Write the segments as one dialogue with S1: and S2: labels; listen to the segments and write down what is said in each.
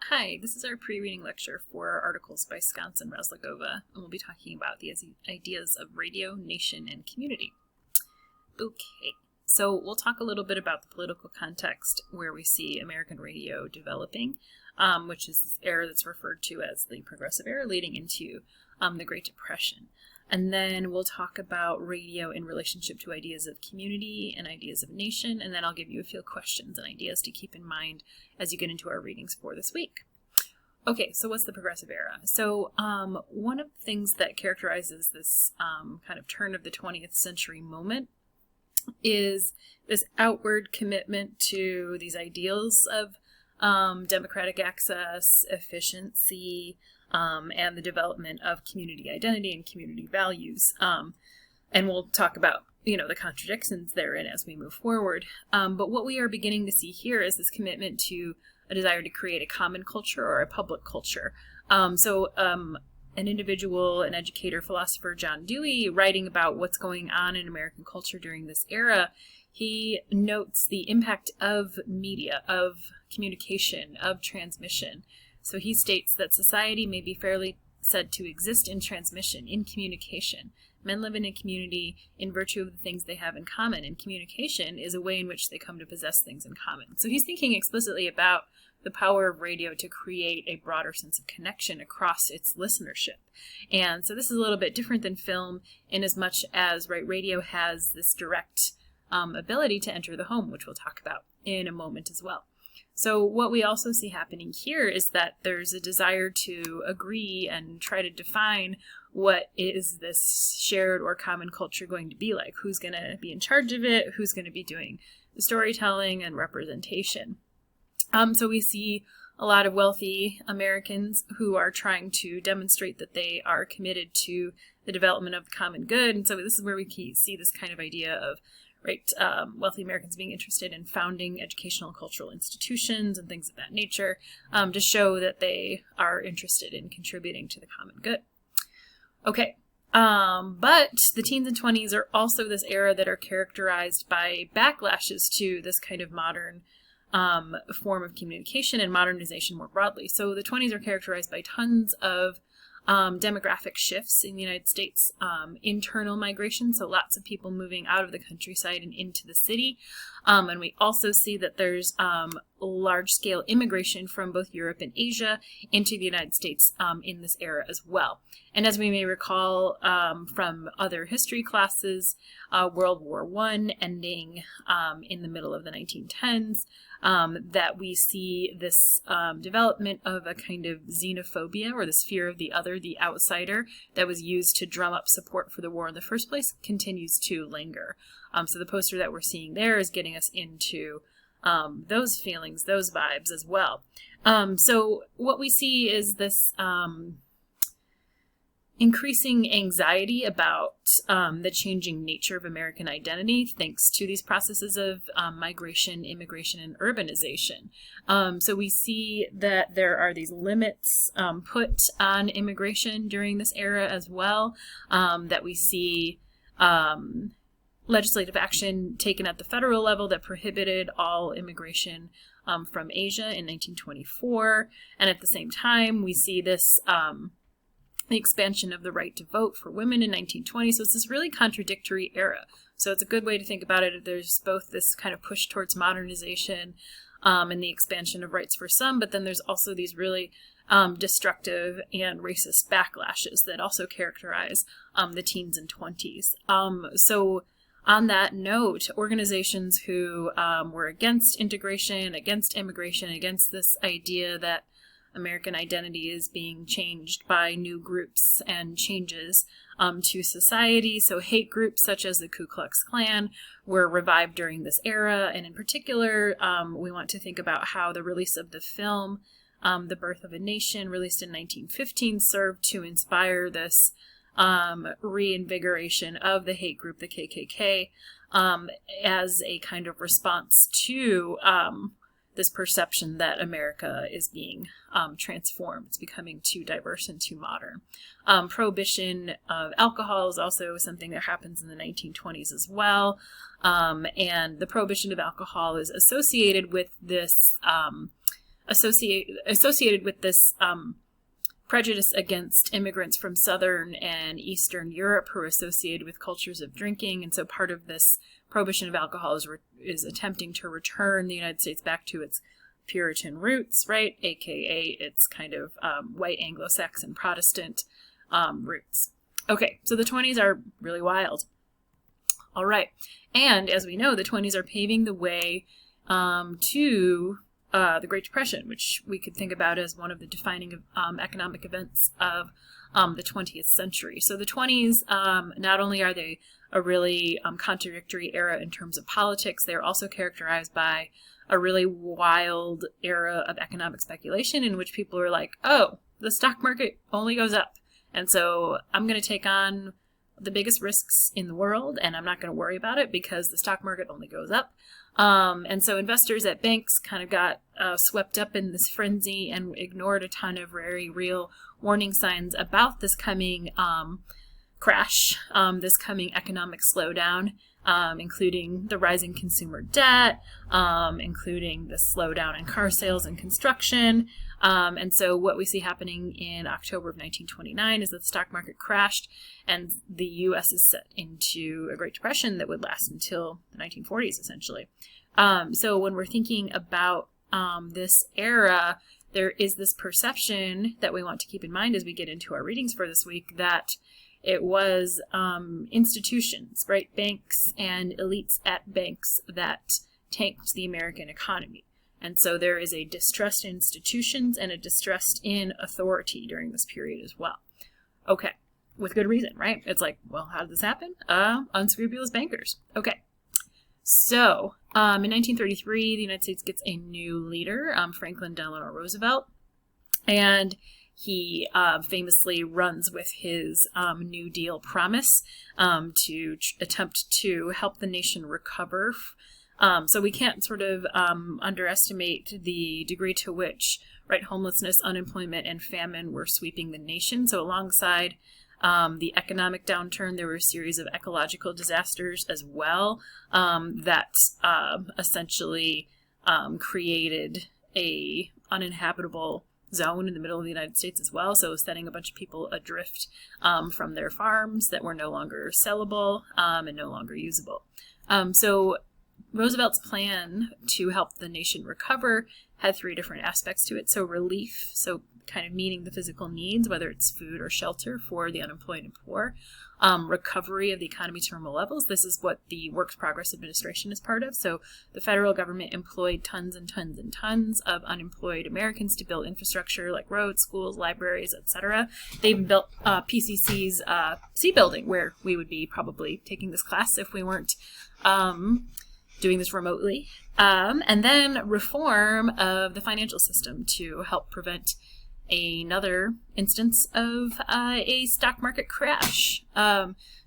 S1: Hi, this is our pre-reading lecture for our articles by Sconce and Razologova, and we'll be talking about the ideas of radio, nation, and community. Okay, so we'll talk a little bit about the political context where we see American radio developing, which is this era that's referred to as the Progressive Era leading into the Great Depression. And then we'll talk about radio in relationship to ideas of community and ideas of nation, and then I'll give you a few questions and ideas to keep in mind as you get into our readings for this week. Okay, so what's the Progressive Era? So one of the things that characterizes this kind of turn of the 20th century moment is this outward commitment to these ideals of democratic access, efficiency, and the development of community identity and community values. And we'll talk about, the contradictions therein as we move forward. But what we are beginning to see here is this commitment to a desire to create a common culture or a public culture. An individual, an educator, philosopher, John Dewey, writing about what's going on in American culture during this era, he notes the impact of media, of communication, of transmission. So he states that society may be fairly said to exist in transmission, in communication. Men live in a community in virtue of the things they have in common, and communication is a way in which they come to possess things in common. So he's thinking explicitly about the power of radio to create a broader sense of connection across its listenership. And so this is a little bit different than film in as much as radio has this direct ability to enter the home, which we'll talk about in a moment as well. So what we also see happening here is that there's a desire to agree and try to define what is this shared or common culture going to be like, who's going to be in charge of it, who's going to be doing the storytelling and representation. So we see a lot of wealthy Americans who are trying to demonstrate that they are committed to the development of the common good. And so this is where we see this kind of idea of wealthy Americans being interested in founding educational and cultural institutions and things of that nature to show that they are interested in contributing to the common good. Okay, but the teens and 20s are also this era that are characterized by backlashes to this kind of modern form of communication and modernization more broadly. So the 20s are characterized by tons of demographic shifts in the United States, internal migration, so lots of people moving out of the countryside and into the city. And we also see that there's large-scale immigration from both Europe and Asia into the United States in this era as well. And as we may recall from other history classes, World War I ending in the middle of the 1910s, that we see this development of a kind of xenophobia, or this fear of the other, the outsider, that was used to drum up support for the war in the first place, continues to linger. So the poster that we're seeing there is getting us into those feelings, those vibes as well. So what we see is this increasing anxiety about the changing nature of American identity thanks to these processes of migration, immigration, and urbanization. So we see that there are these limits put on immigration during this era as well, that we see legislative action taken at the federal level that prohibited all immigration from Asia in 1924. And at the same time, we see this the expansion of the right to vote for women in 1920. So it's this really contradictory era. So it's a good way to think about it. There's both this kind of push towards modernization and the expansion of rights for some, but then there's also these really destructive and racist backlashes that also characterize the teens and 20s. So on that note, organizations who were against integration, against immigration, against this idea that American identity is being changed by new groups and changes to society. So hate groups such as the Ku Klux Klan were revived during this era. And in particular, we want to think about how the release of the film, The Birth of a Nation, released in 1915, served to inspire this reinvigoration of the hate group, the KKK, as a kind of response to this perception that America is being transformed. It's becoming too diverse and too modern. Prohibition of alcohol is also something that happens in the 1920s as well. And the prohibition of alcohol is associated with this associated with this prejudice against immigrants from Southern and Eastern Europe who are associated with cultures of drinking. And so part of this prohibition of alcohol is attempting to return the United States back to its Puritan roots, right? AKA its kind of white Anglo-Saxon Protestant roots. Okay, so the 20s are really wild. All right. And as we know, the 20s are paving the way to the Great Depression, which we could think about as one of the defining economic events of the 20th century. So the 20s, not only are they a really contradictory era in terms of politics, they're also characterized by a really wild era of economic speculation in which people are like, oh, the stock market only goes up. And so I'm going to take on the biggest risks in the world, and I'm not going to worry about it because the stock market only goes up. And so investors at banks kind of got swept up in this frenzy and ignored a ton of very real warning signs about this coming crash, this coming economic slowdown, including the rising consumer debt, including the slowdown in car sales and construction. And so what we see happening in October of 1929 is that the stock market crashed and the U.S. is set into a Great Depression that would last until the 1940s, essentially. So when we're thinking about this era, there is this perception that we want to keep in mind as we get into our readings for this week that it was institutions, right, banks and elites at banks that tanked the American economy. And so there is a distrust in institutions and a distrust in authority during this period as well. Okay, with good reason, right? It's like, well, how did this happen? Unscrupulous bankers. Okay, so in 1933, the United States gets a new leader, Franklin Delano Roosevelt, and he famously runs with his New Deal promise to attempt to help the nation recover. So we can't sort of underestimate the degree to which, right, homelessness, unemployment, and famine were sweeping the nation. So alongside the economic downturn, there were a series of ecological disasters as well that essentially created a uninhabitable zone in the middle of the United States as well, so setting a bunch of people adrift from their farms that were no longer sellable and no longer usable. So Roosevelt's plan to help the nation recover had three different aspects to it. So relief, so kind of meeting the physical needs, whether it's food or shelter for the unemployed and poor. Recovery of the economy to normal levels. This is what the Works Progress Administration is part of. So the federal government employed tons and tons and tons of unemployed Americans to build infrastructure like roads, schools, libraries, etc. They even built PCC's C building, where we would be probably taking this class if we weren't doing this remotely. And then reform of the financial system to help prevent another instance of a stock market crash.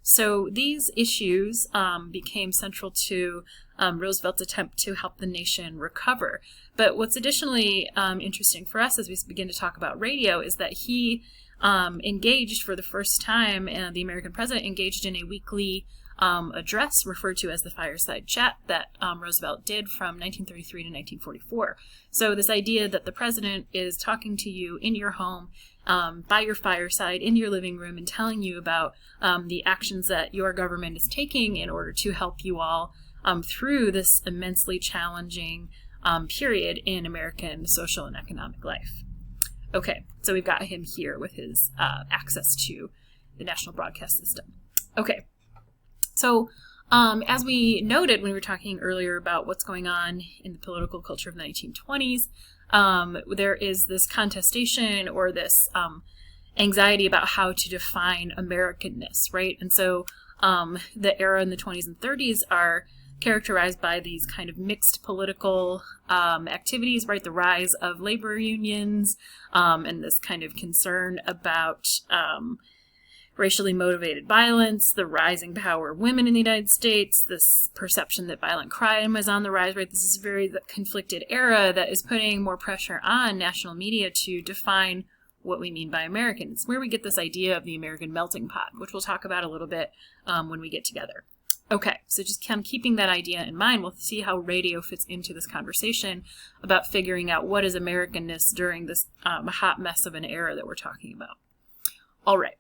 S1: So these issues became central to Roosevelt's attempt to help the nation recover. But what's additionally interesting for us as we begin to talk about radio is that he engaged for the first time, the American president engaged in a weekly address referred to as the fireside chat that Roosevelt did from 1933 to 1944. So this idea that the president is talking to you in your home, by your fireside, in your living room, and telling you about the actions that your government is taking in order to help you all through this immensely challenging period in American social and economic life. Okay, so we've got him here with his access to the national broadcast system. Okay. So, as we noted when we were talking earlier about what's going on in the political culture of the 1920s, there is this contestation or this anxiety about how to define Americanness, right? And so the era in the 20s and 30s are characterized by these kind of mixed political activities, right? The rise of labor unions and this kind of concern about racially motivated violence, the rising power of women in the United States, this perception that violent crime is on the rise, right? This is a very conflicted era that is putting more pressure on national media to define what we mean by American. It's where we get this idea of the American melting pot, which we'll talk about a little bit when we get together. Okay, so just kind of keeping that idea in mind, we'll see how radio fits into this conversation about figuring out what is Americanness during this hot mess of an era that we're talking about. All right.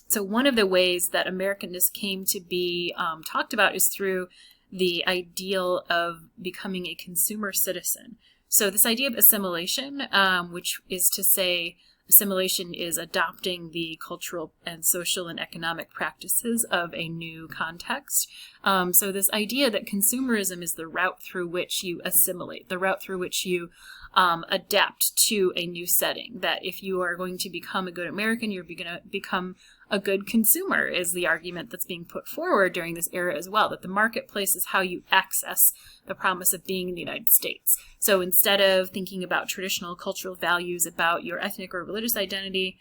S1: So one of the ways that Americanness came to be talked about is through the ideal of becoming a consumer citizen. So this idea of assimilation, which is to say assimilation is adopting the cultural and social and economic practices of a new context. So this idea that consumerism is the route through which you assimilate, the route through which you adapt to a new setting, that if you are going to become a good American, you're going to become a good consumer, is the argument that's being put forward during this era as well, that the marketplace is how you access the promise of being in the United States. So instead of thinking about traditional cultural values about your ethnic or religious identity,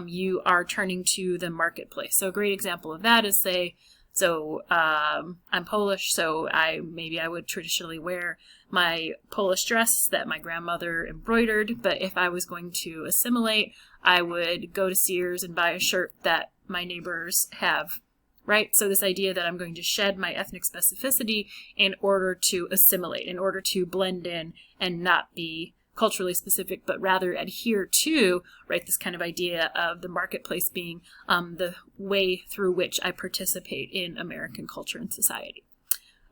S1: you are turning to the marketplace. So a great example of that is, say, I'm Polish, so maybe I would traditionally wear my Polish dress that my grandmother embroidered, but if I was going to assimilate, I would go to Sears and buy a shirt that my neighbors have, right? So this idea that I'm going to shed my ethnic specificity in order to assimilate, in order to blend in and not be culturally specific, but rather adhere to, right, this kind of idea of the marketplace being the way through which I participate in American culture and society.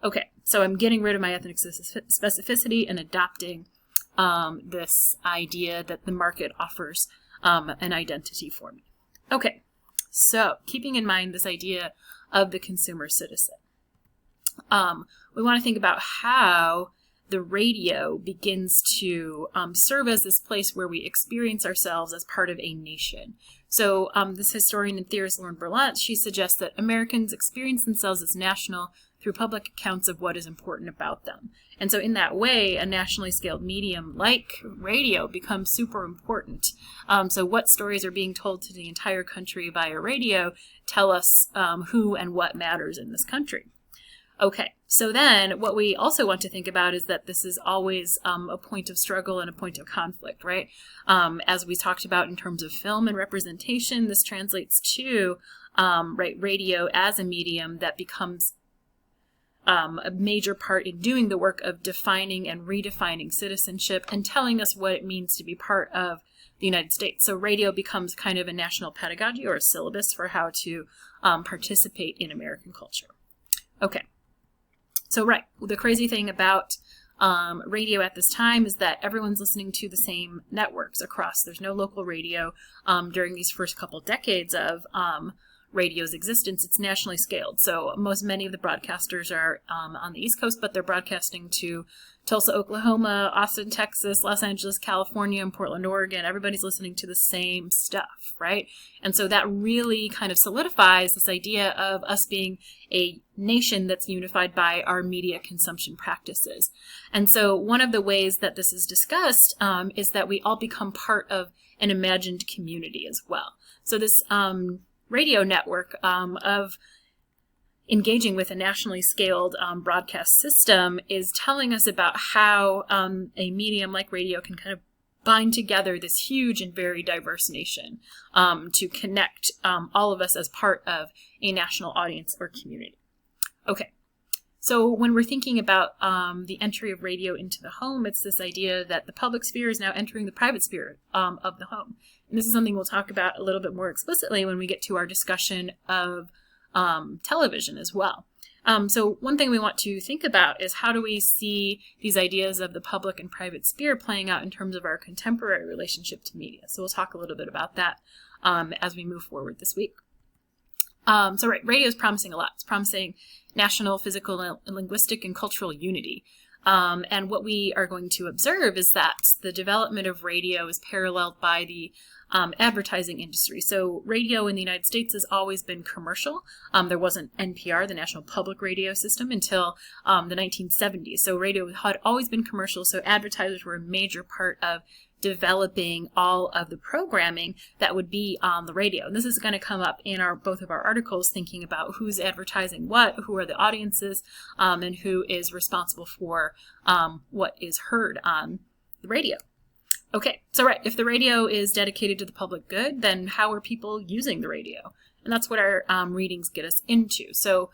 S1: Okay, so I'm getting rid of my ethnic specificity and adopting this idea that the market offers an identity for me. Okay, so keeping in mind this idea of the consumer citizen, we want to think about how the radio begins to serve as this place where we experience ourselves as part of a nation. So this historian and theorist Lauren Berlant, she suggests that Americans experience themselves as national through public accounts of what is important about them. And so in that way, a nationally scaled medium like radio becomes super important. So what stories are being told to the entire country via radio tell us who and what matters in this country. Okay, so then what we also want to think about is that this is always a point of struggle and a point of conflict, right? As we talked about in terms of film and representation, this translates to radio as a medium that becomes a major part in doing the work of defining and redefining citizenship and telling us what it means to be part of the United States. So radio becomes kind of a national pedagogy or a syllabus for how to participate in American culture. Okay. So, right, the crazy thing about radio at this time is that everyone's listening to the same networks across. There's no local radio during these first couple decades of radio's existence. It's nationally scaled. So many of the broadcasters are on the East Coast, but they're broadcasting to Tulsa, Oklahoma, Austin, Texas, Los Angeles, California, and Portland, Oregon. Everybody's listening to the same stuff, right? And so that really kind of solidifies this idea of us being a nation that's unified by our media consumption practices. And so one of the ways that this is discussed is that we all become part of an imagined community as well. So this radio network of engaging with a nationally scaled broadcast system is telling us about how a medium like radio can kind of bind together this huge and very diverse nation to connect all of us as part of a national audience or community. Okay, so when we're thinking about the entry of radio into the home, it's this idea that the public sphere is now entering the private sphere of the home. And this is something we'll talk about a little bit more explicitly when we get to our discussion of television as well. So one thing we want to think about is how do we see these ideas of the public and private sphere playing out in terms of our contemporary relationship to media. So we'll talk a little bit about that as we move forward this week. Radio is promising a lot. It's promising national, physical, and linguistic and cultural unity. And what we are going to observe is that the development of radio is paralleled by the advertising industry. So radio in the United States has always been commercial. There wasn't NPR, the National Public Radio System, until the 1970s. So radio had always been commercial, so advertisers were a major part of developing all of the programming that would be on the radio. And this is going to come up in both of our articles, thinking about who's advertising what, who are the audiences, and who is responsible for what is heard on the radio. Okay, so if the radio is dedicated to the public good, then how are people using the radio? And that's what our readings get us into. So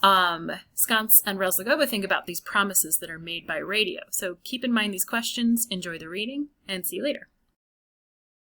S1: Sconce and Razologova think about these promises that are made by radio. So keep in mind these questions, enjoy the reading, and see you later.